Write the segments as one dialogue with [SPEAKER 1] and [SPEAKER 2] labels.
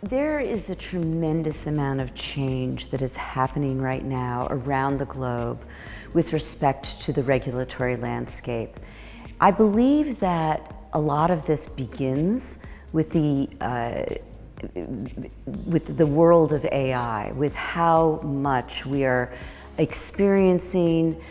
[SPEAKER 1] There is a tremendous amount of change that is happening right now around the globe with respect to the regulatory landscape. I believe that a lot of this begins with the world of AI, with how much we are experiencing,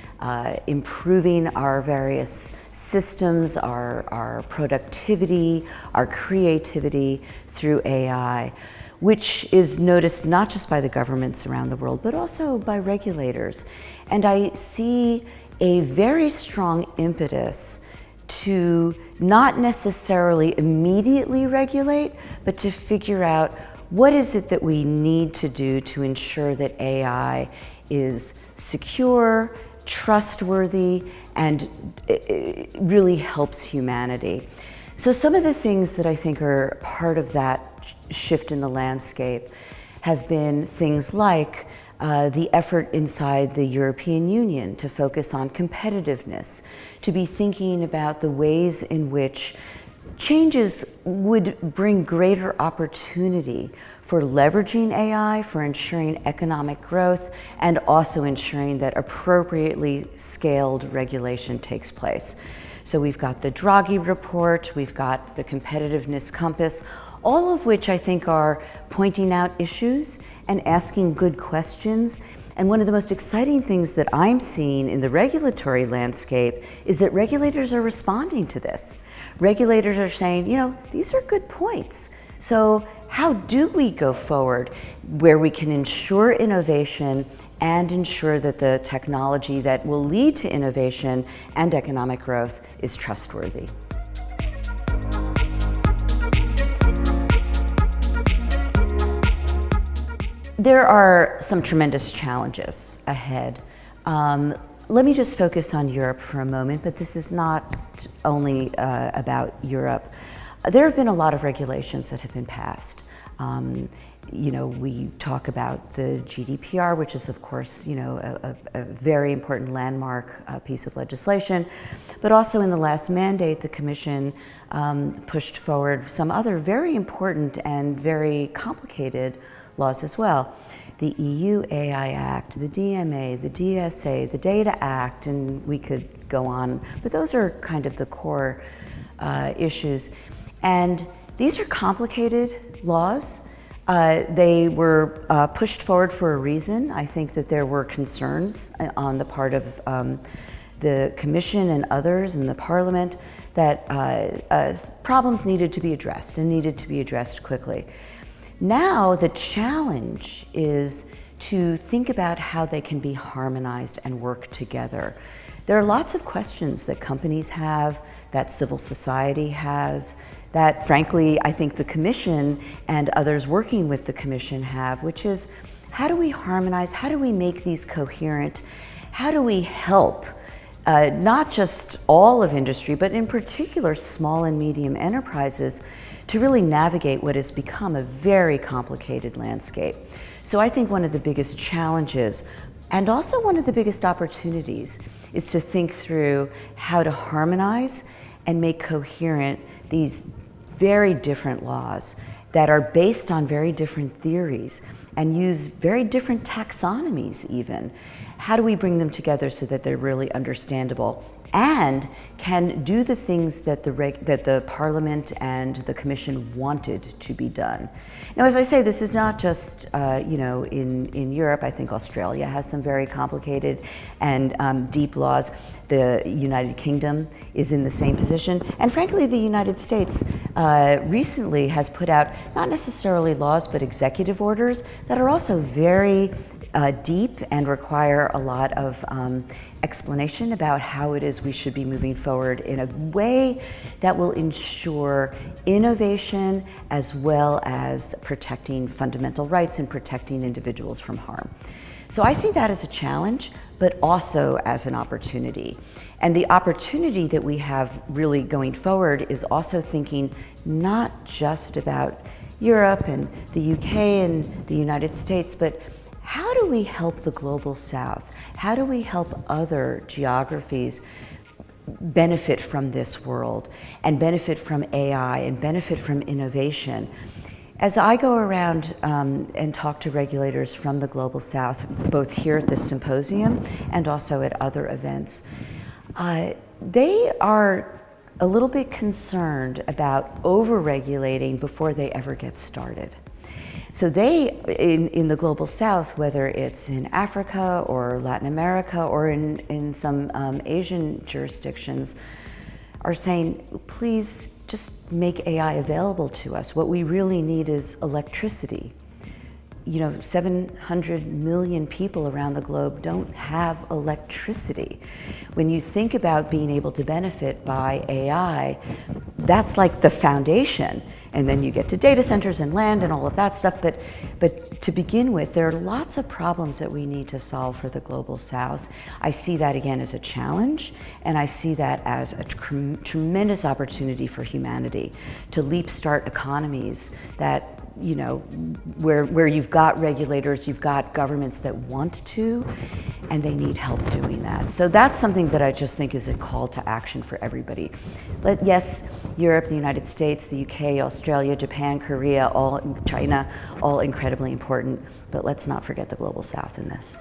[SPEAKER 1] improving our various systems, our productivity, our creativity through AI, which is noticed not just by the governments around the world, but also by regulators. And I see a very strong impetus to not necessarily immediately regulate, but to figure out what is it that we need to do to ensure that AI is secure, trustworthy, and it really helps humanity. So some of the things that I think are part of that shift in the landscape have been things like the effort inside the European Union to focus on competitiveness, to be thinking about the ways in which changes would bring greater opportunity for leveraging AI, for ensuring economic growth, and also ensuring that appropriately scaled regulation takes place. So we've got the Draghi report, we've got the competitiveness compass, all of which I think are pointing out issues and asking good questions. And one of the most exciting things that I'm seeing in the regulatory landscape is that regulators are responding to this. Regulators are saying, you know, these are good points. So how do we go forward where we can ensure innovation and ensure that the technology that will lead to innovation and economic growth is trustworthy? There are some tremendous challenges ahead. Let me just focus on Europe for a moment, but this is not only about Europe. There have been a lot of regulations that have been passed. You know, we talk about the GDPR, which is, of course, you know, a very important landmark piece of legislation. But also in the last mandate, the Commission pushed forward some other very important and very complicated laws as well. The EU AI Act, the DMA, the DSA, the Data Act, and we could go on, but those are kind of the core issues. And these are complicated laws. They were pushed forward for a reason. I think that there were concerns on the part of the Commission and others in the Parliament that problems needed to be addressed and needed to be addressed quickly. Now the challenge is to think about how they can be harmonized and work together. There are lots of questions that companies have, that civil society has, that frankly I think the Commission and others working with the Commission have, which is how do we harmonize, how do we make these coherent, how do we help not just all of industry, but in particular small and medium enterprises to really navigate what has become a very complicated landscape. So I think one of the biggest challenges and also one of the biggest opportunities is to think through how to harmonize and make coherent these very different laws that are based on very different theories and use very different taxonomies even. How do we bring them together so that they're really understandable and can do the things that the Parliament and the Commission wanted to be done? Now, as I say, this is not just you know, in Europe. I think Australia has some very complicated and deep laws. The United Kingdom is in the same position. And frankly, the United States recently has put out not necessarily laws, but executive orders that are also very deep and require a lot of explanation about how it is we should be moving forward in a way that will ensure innovation as well as protecting fundamental rights and protecting individuals from harm. So I see that as a challenge, but also as an opportunity. And the opportunity that we have really going forward is also thinking not just about Europe and the UK and the United States, but how do we help the global South? How do we help other geographies benefit from this world and benefit from AI and benefit from innovation? As I go around and talk to regulators from the global South, both here at this symposium and also at other events, they are a little bit concerned about over-regulating before they ever get started. So they, in the global South, whether it's in Africa or Latin America or in some Asian jurisdictions, are saying, please just make AI available to us. What we really need is electricity. 700 million people around the globe don't have electricity. When you think about being able to benefit by AI, that's like the foundation. And then you get to data centers and land and all of that stuff. But to begin with, there are lots of problems that we need to solve for the global South. I see that again as a challenge, and I see that as a tremendous opportunity for humanity to leap start economies that, where you've got regulators, you've got governments that want to, and they need help doing that. So that's something that I just think is a call to action for everybody. But yes, Europe, the United States, the UK, Australia, Japan, Korea, China, all incredibly important, but let's not forget the global South in this.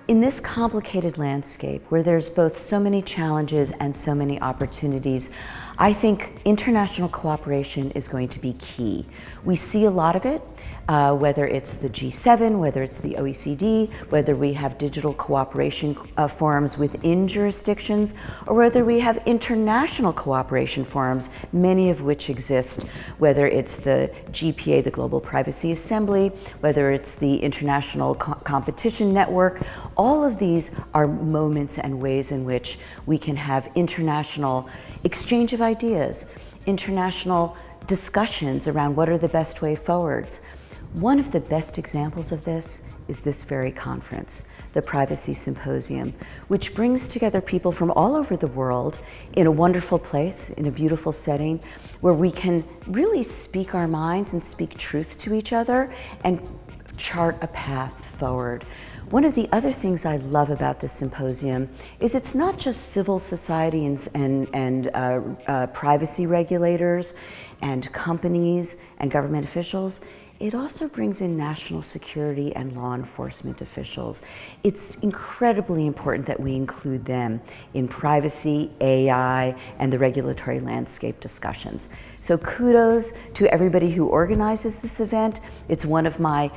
[SPEAKER 1] In this complicated landscape, where there's both so many challenges and so many opportunities, I think international cooperation is going to be key. We see a lot of it, whether it's the G7, whether it's the OECD, whether we have digital cooperation forums within jurisdictions, or whether we have international cooperation forums, many of which exist, whether it's the GPA, the Global Privacy Assembly, whether it's the International Competition Network. All of these are moments and ways in which we can have international exchange of ideas, international discussions around what are the best way forwards. One of the best examples of this is this very conference, the Privacy Symposium, which brings together people from all over the world in a wonderful place, in a beautiful setting, where we can really speak our minds and speak truth to each other and chart a path forward. One of the other things I love about this symposium is it's not just civil society and privacy regulators and companies and government officials. It also brings in national security and law enforcement officials. It's incredibly important that we include them in privacy, AI, and the regulatory landscape discussions. So kudos to everybody who organizes this event. It's one of my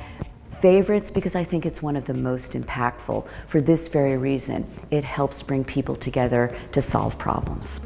[SPEAKER 1] favorites because I think it's one of the most impactful for this very reason. It helps bring people together to solve problems.